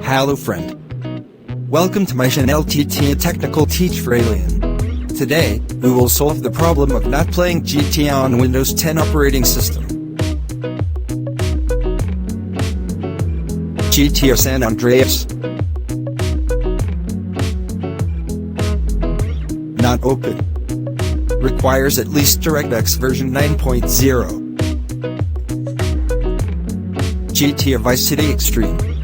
Hello friend. Welcome to my channel TT, a technical teach for alien. Today, we will solve the problem of not playing GTA on Windows 10 operating system. GTA San Andreas. Not open. Requires at least DirectX version 9.0. GTA Vice City Extreme.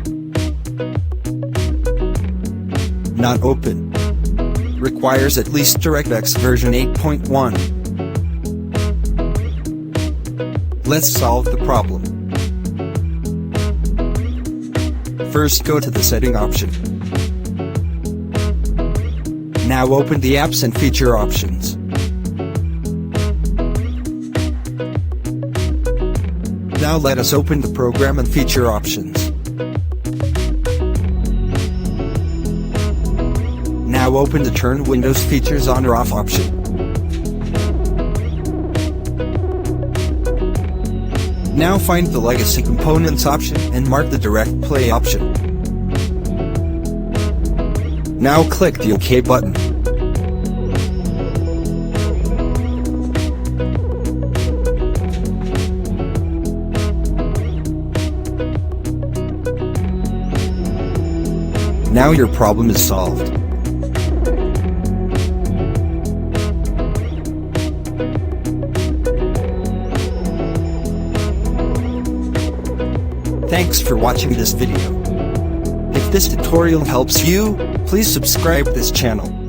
Not open. Requires at least DirectX version 8.1. Let's solve the problem. First, go to the setting option. Now open the apps and feature options. Now let us open the program and feature options. Now open the turn Windows features on or off option. Now find the legacy components option and mark the direct play option. Now click the OK button. Now your problem is solved. Thanks for watching this video. If this tutorial helps you, please subscribe this channel.